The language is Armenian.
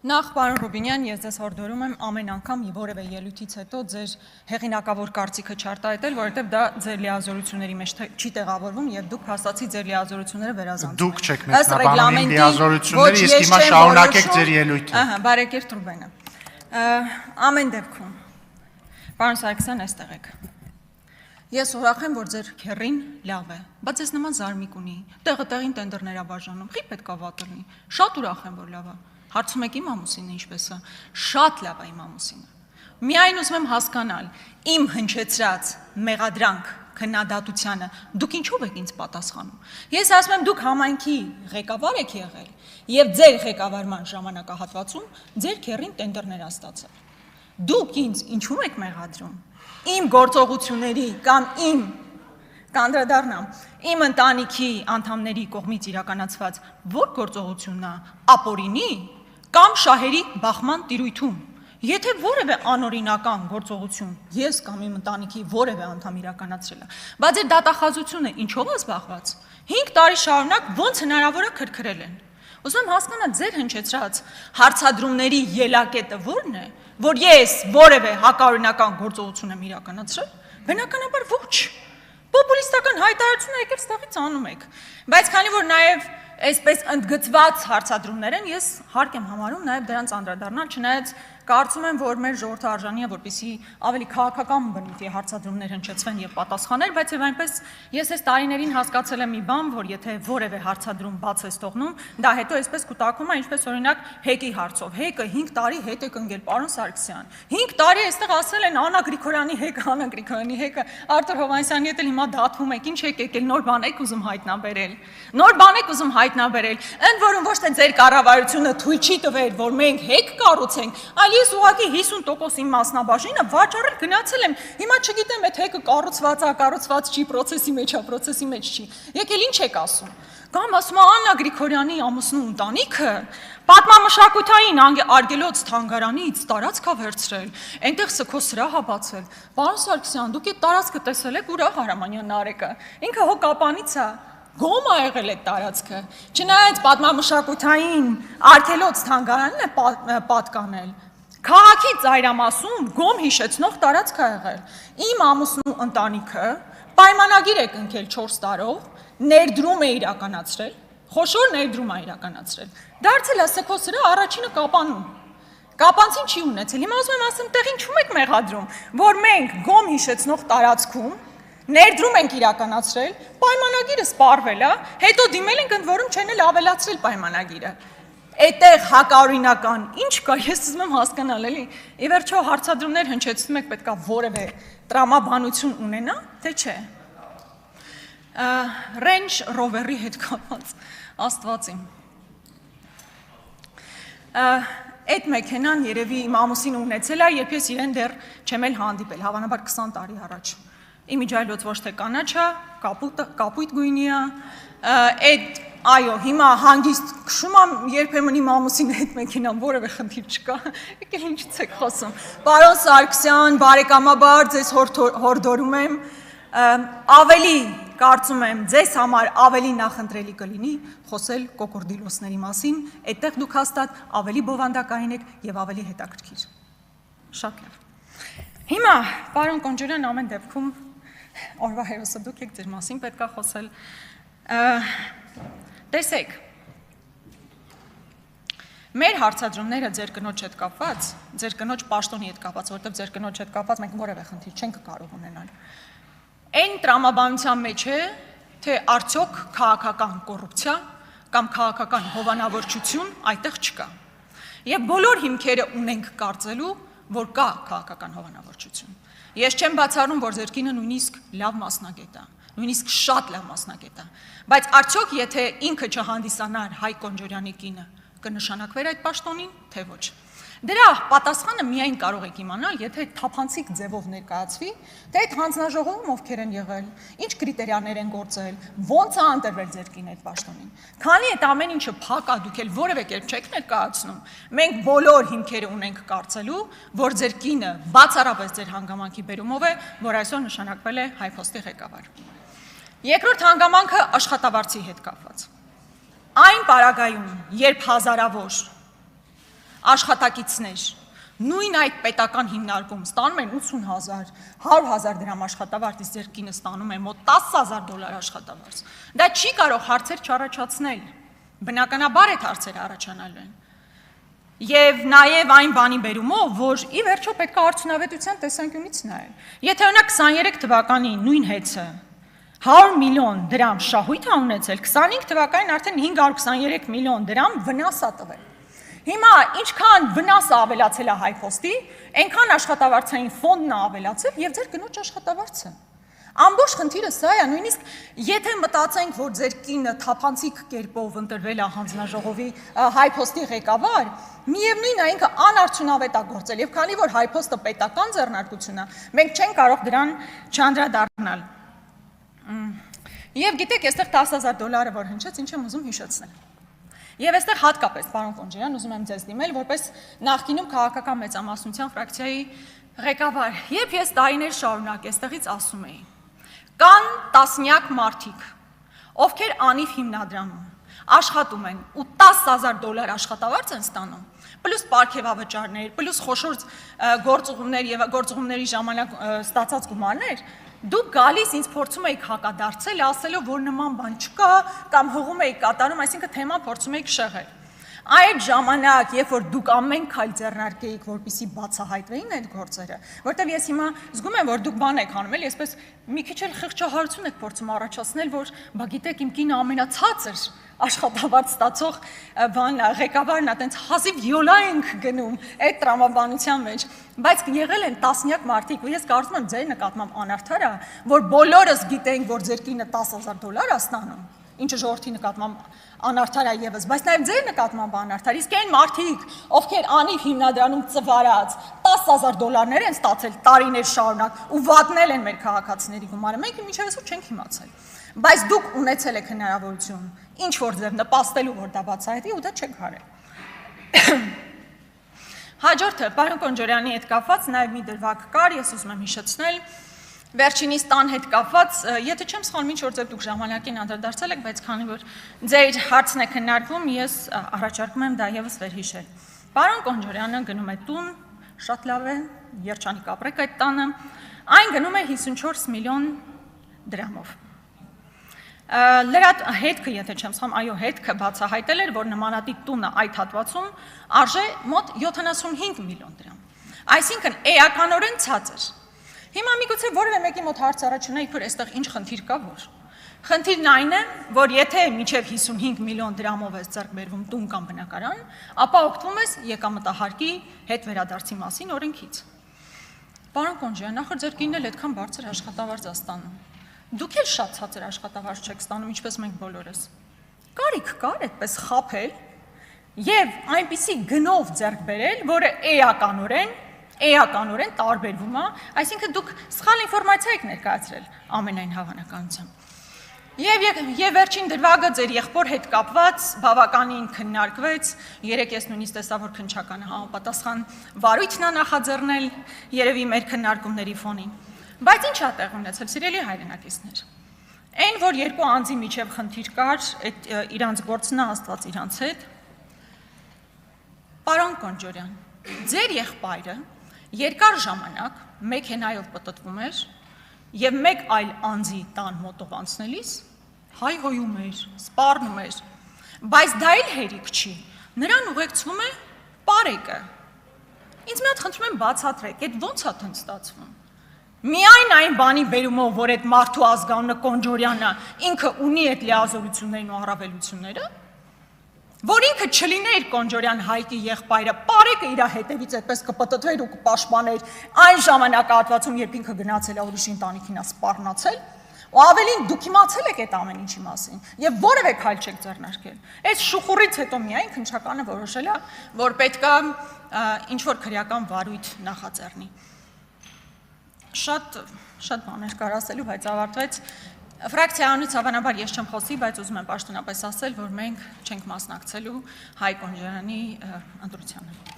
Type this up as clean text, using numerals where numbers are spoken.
Նախ պարոն Ռուբինյան, ես ձեզ հորդորում եմ ամեն անգամ որևէ ելույթից հետո ձեր հեղինակավոր կարծիքը չարտահայտել, որովհետև դա ձեր լիազորությունների մեջ չի տեղավորվում եւ դուք փաստացի ձեր լիազորությունները վերազանցում եք։ Դուք չեք մեկնաբանում իմ լիազորությունները, իսկ հիմա շարունակեք ձեր ելույթը։ Ահա, բարեկերտ Ռուբենը։ Ամեն դեպքում, պարոն Սարգսյան, այստեղ եք։ Ես ուրախ եմ, որ ձեր քեռին լավ է, բայց ես նման զարմիկ ունի, տեղը տեղին տենդերներ ա բաժանում, խի պետք է վատ լինի։ Շատ ուրախ եմ, որ լավ է։ Հարցում եք իմ ամուսինը ինչպես է, շատ լավ է իմ ամուսինը։ Միայն ուզում եմ հասկանալ, իմ հնչեցրած մեղադրանք քննադատությանը դուք ինչով եք ինձ պատասխանում։ Ես ասում եմ, դուք համայնքի ղեկավար եք եղել եւ ձեր ղեկավարման ժամանակահատվածում ձեր քեռին տենդերներ ա ստացել։ Դուք ինձ ինչու եք մեղադրում։ Իմ գործողությունների կամ իմ կանդրադառնամ, իմ ընտանիքի անդամների կողմից իրականացված որ գործողությունն է ապօրինի կամ շահերի բախման տիրույթում։ Եթե որևէ անօրինական գործողություն ես կամ իմ ընտանիքի որևէ անդամ իրականացրել է, բայց այդ դատախազությունը ինչով է զբաղված, 5 տարի շարունակ ոնց հնարավոր է քրքրել են։ Ուզում եմ հասկանալ ձեր հնչեցրած հարցադրումների ելակետը որն է, որ ես որևէ հակաօրինական գործողություն եմ իրականացրել, բնականաբար ոչ։ Պոպուլիստական հայտարարություն եկել ստեղից անում եք, բայց քանի որ նաև այսպես ընդգծված հարցադրումներ են, ես հարկ եմ համարում նաև դրանց անդրադառնալ, չնայած կարծում եմ, որ մեր ժողովուրդը արժանի է, որպեսզի ավելի քաղաքական բնույթի հարցադրումներ հնչեցվեն եւ պատասխաներ, բայց եւ այնպես ես այս տարիներին հասկացել եմ մի բան, որ եթե որևէ հարցադրում բաց ես թողնում, դա հետո այսպես կուտակվում է, ինչպես օրինակ հեկի հարցով։ Հեկը 5 տարի հետ է կնգել, պարոն Սարգսյան։ 5 տարի այստեղ ասել են Աննա Գրիգորյանի հեկը, Աննա Գրիգորյանի հեկը, Արտուր Հովհաննիսյանի հետ էլ հիմա դատվում եք, ինչ եք եկել, նոր բան եք ուզում հայտնաբերել։ Նոր բան եք ուզում հայտնաբերել, ընդ որում ոչ թե ձեր կառավարությունը թույլ չի տվել, որ մենք հեկ կառուցենք, այլ ես ուղղակի 50% իմ մասնաբաժինը վաճառել գնացել եմ։ Հիմա չգիտեմ այդ հեկը կառուցված է, կառուցված չի, process-ի մեջ է, process-ի մեջ չի։ Եկել ինչ եք ասում։ Կամ ասում է Աննա Գրիգորյանի ամուսնու ընտանիքը պատմամշակութային արգելոց թանգարանից տարածք է վերցրել, այնտեղ սքո սրահ է բացել։ Պարոն Սարգսյան, դուք այդ տարածքը տեսել եք ուրա Հարամանյան Նարեկը։ Ինքը հո կապանից է։ Գոմ է եղել այդ տարածքը։ Չնայած պատմամշակութային արգելոց թանգարանն է պատկանել։ Քաղաքի ծայրամասում գոմ հիշեցնող տարածք է եղել։ Իմ ամուսնու ընտանիքը պայմանագիր է կնքել 4 տարով, ներդրում է իրականացրել, խոշոր ներդրում է իրականացրել։ Դարձել է սքո սրահ առաջինը կապանում։ Կապանցին չի ունեցել։ Հիմա ուզում եմ ասեմ, տեղ ինչու եք մեղադրում, որ մենք գոմ հիշեցնող տարածքում ներդրում ենք իրականացրել, պայմանագիրը սպառվել է, հետո դիմել ենք ընդ որում չեն էլ ավելացրել պայմանագիրը։ Այդտեղ հակաօրինական ինչ կա, ես ուզում եմ հասկանալ, էլի։ Ի վերջո հարցադրումներ հնչեցնում եք, պետքա որևէ տրամաբանություն ունենա, թե չէ։ Range Rover-ի հետ կապված, Աստվածին։ Այդ մեքենան երևի իմ ամուսինը ունեցել է, երբ ես իրեն դեռ չեմ էլ հանդիպել, հավանաբար 20 տարի առաջ։ Իմիջայլոց ոչ թե կանաչ է, կապույտ գույնի է, այդ այո, հիմա հանգիստ քշում եմ, երբեմն իմ ամուսինի հետ մեքենան որևէ խնդիր չկա, եկել ինչից եք խոսում։ Պարոն Սարգսյան, բարեկամաբար ձեզ հորդորում եմ, ավելի կարծում եմ ձեզ համար ավելի նախընտրելի կլինի խոսել կոկորդիլոսների մասին, այդտեղ դուք հաստատ ավելի բովանդակային եք եւ ավելի հետաքրքիր։ Շատ լավ։ Հիմա, պարոն Կոնջորյան, ամեն դեպքում օրվա հերոսը դուք եք, ձեր մասին պետք է խոսել։ Տեսեք, մեր հարցադրումները ձեր կնոջ հետ կապված, ձեր կնոջ պաշտոնի հետ կապված, որտեղ ձեր կնոջ հետ կապված մենք որևէ խնդիր չենք կարող ունենալ։ Այն տրամաբանության մեջ է, թե արդյոք քաղաքական կոռուպցիա կամ քաղաքական հովանավորչություն այդտեղ չկա։ Եվ բոլոր հիմքերը ունենք կարծելու, որ կա քաղաքական հովանավորչություն։ Ես չեմ բացառում, որ ձեր կինը նույնիսկ լավ մասնագետ է, նույնիսկ շատ լավ մասնագետ է, բայց արդյոք եթե ինքը չհանդիսանար Հայկ Կոնջորյանի կինը, կնշանակվեր այդ պաշտոնին, թե ոչ։ Դրա պատասխանը միայն կարող եք իմանալ, եթե թափանցիկ ձևով ներկայացվի, թե այդ հանձնաժողովում ովքեր են եղել, ինչ կրիտերիաներ են գործել, ոնց է ընտրվել ձեր կինը այդ պաշտոնին։ Քանի այդ ամեն ինչը փակ է, դուք էլ որևէ կերպ չեք ներկայացնում, մենք բոլոր հիմքերը ունենք կարծելու, որ ձեր կինը բացառապես ձեր հանգամանքի բերումով է, որ այսօր նշանակվել է Հայփոստի ղեկավար։ Երկրորդ հանգամանքը աշխատավարձի հետ կապված։ Այն պարագայում, երբ հազարավոր աշխատակիցներ նույն այդ պետական հիմնարկում ստանում են 80,000, 100,000 դրամ աշխատավարձ, իսկ ձեր կինը ստանում է մոտ $10,000 աշխատավարձ։ Դա չի կարող հարցեր չառաջացնել։ Բնականաբար այդ հարցերը առաջանալու են։ Եվ նաև այն բանի բերումով, որ ի վերջո պետք է արդյունավետության տեսանկյունից նայել։ Եթե օրինակ 23 թվականի նույն հեծը 100 միլիոն դրամ շահույթ է ունեցել, 25 թվականին արդեն 523 միլիոն դրամ վնաս է տվել։ Հիմա ինչքան վնասը ավելացել է HiPost-ի, այնքան աշխատավարձային ֆոնդն է ավելացել եւ ձեր կնոջ աշխատավարձը։ Ամբողջ խնդիրը սա է, նույնիսկ եթե մտածենք, որ ձեր կինը թափանցիկ կերպով ընտրվել է հանձնաժողովի HiPost-ի ղեկավար, միևնույն է ինքը անարդյունավետ է գործել եւ քանի որ HiPost-ը պետական ձեռնարկություն է, մենք չենք կարող դրան չանդրադառնալ։ Եվ գիտեք, այստեղ $10,000 որ հնչեց, ինչ եմ ուզում հիշեցնել։ Եվ այստեղ հատկապես, պարոն Կոնջարյան, ուզում եմ ձեզ դիմել, որպես նախկինում քաղաքական մեծամասնության ֆրակցիայի ղեկավար, երբ ես տարիներ շարունակ այստեղից ասում էի, կան տասնյակ մարդիկ, ովքեր անիվ հիմնադրամում աշխատում են ու $10,000 աշխատավարձ են ստանում, պլյուս պարգևավճարներ, պլյուս խոշոր գործուղումներ եւ գործուղումների ժամանակ ստացած գումարներ, դուք գալիս ինձ փորձում եք հակադարձել, ասելով, որ նման բան չկա, կամ հողում եք կատարում, այսինքն թեման փորձում եք շեղել։ Այդ ժամանակ, երբ որ դուք ամեն քայլ ձեռնարկեիք, որպեսզի բացահայտվեին այդ գործերը, որտեղ ես հիմա զգում եմ, որ դուք բան եք անում, էլի, այսպես մի քիչ էլ խղճահարություն եք փորձում առաջացնել, որ բա գիտեք, իմ կինը ամենացածր աշխատավարձ ստացող բանն է, ղեկավարն է, այտենց հազիվ յոլա ենք գնում այդ տրամաբանության մեջ, բայց եղել են տասնյակ մարդիկ, ու ես կարծում եմ ձեր նկատմամբ անարդար է, որ բոլորս գիտենք, որ ձեր կինը $10,000 է ստանում, ինչը ժողովրդի նկատմամբ անարդար է ևս, բայց նաև ձեր նկատմամբ անարդար, իսկ այն մարդիկ, ովքեր անիվ հիմնադրամում ծվարած $10,000 են ստացել տարիներ շարունակ ու վատնել են մեր քաղաքացիների գումարը, մենք մինչև այսօր չենք իմացել, բայց դուք ունեցել եք հնարավորություն ինչ որ ձև նպաստելու, որ դա բացահայտի ու դա չեք արել։ Հաջորդը, պարոն Կոնջարյանի հետ կապված նաև մի դրվագ կար, ես ուզում եմ հիշեցնել, վերջինիս տան հետ կապված, եթե չեմ սխալվում, ինչ որ ձև դուք ժամանակին անդրադարձել եք, բայց քանի որ ձեր հարցն է քննարկվում, ես առաջարկում եմ դա ևս վերհիշել։ Պարոն Կոնջարյանը գնում է տուն, շատ լավ է, երջանիկ ապրեք այդ տանը, այն գնում է 54 միլիոն դրամով։ Լրատ հետքը, եթե չեմ սխալվում, այո, հետքը բացահայտել էր, որ նմանատիպ տունը այդ հատվածում արժե մոտ 75 միլիոն դրամ։ Այսինքն էականորեն ցածր։ Հիմա միգուցե որևէ մեկի մոտ հարց առաջանա, իբր այստեղ ինչ խնդիր կա, որ։ Խնդիրն այն է, որ եթե մինչև 55 միլիոն դրամով ես ձեռք բերվում տուն կամ բնակարան, ապա օգտվում ես եկամտահարկի հետ վերադարձի մասին օրենքից։ Պարոն Կոնջարյան, նախ ձեր կինն էլ այդքան բարձր աշխատավարձ է ստանում։ Դուք էլ շատ ցածր աշխատավարձ չեք ստանում, ինչպես մենք բոլորս։ Կարիք կար այդպես խաբել եւ այնպիսի գնով ձեռք բերել, որը էականորեն տարբերվում է, այսինքն դուք սխալ ինֆորմացիա եք ներկայացրել ամենայն հավանականությամբ։ Եվ վերջին դրվագը ձեր եղբոր հետ կապված բավականին քննարկվեց, երեք ես նույնիսկ տեսա, որ քննչականը համապատասխան վարույթն է նախաձեռնել երևի մեր քննարկումների ֆոնին։ Բայց ինչ է տեղ ունեցել, սիրելի հայրենակիցներ։ Այն, որ երկու անձի միջև խնդիր կար, այդ իրանց գործն է, Աստված իրանց հետ։ Պարոն Կոնջարյան, ձեր եղբայրը երկար ժամանակ մեքենայով պտտվում էր եւ մեկ այլ անձի տան մոտով անցնելիս հայհոյում էր, սպառնում էր, բայց դա էլ հերիք չի, նրան ուղեկցվում է պարեկը։ Ինձ մի հատ խնդրում եմ բացատրեք, այդ ո՞նց է տենց ստացվում։ Միայն այն բանի բերումով, որ այդ մարդու ազգանունը Կոնջարյանը ինքը ունի այդ լիազորություններն ու առավելությունները, որ ինքը չլիներ Կոնջարյան Հայկի եղբայրը, պարեկը իր հետևից այդպես կպտտվեր ու կպաշտպաներ այն ժամանակահատվածում, երբ ինքը գնացել է ուրիշի ընտանիքին է սպառնացել, ու ավելին դուք իմացել եք այդ ամեն ինչի մասին եւ որևէ քայլ չեք ձեռնարկել։ Այս շուխուրից հետո միայն քննչականը որոշել է, որ պետք է ինչ որ քրեական վարույթ նախաձեռնի։ Շատ բաներ կար ասելու, բայց ավարտվեց։ Ֆրակցիայից հավանաբար ես չեմ խոսի, բայց ուզում եմ պաշտոնապես ասել, որ մենք չենք մասնակցելու Հայ Կոնջարյանի ընտրությանը։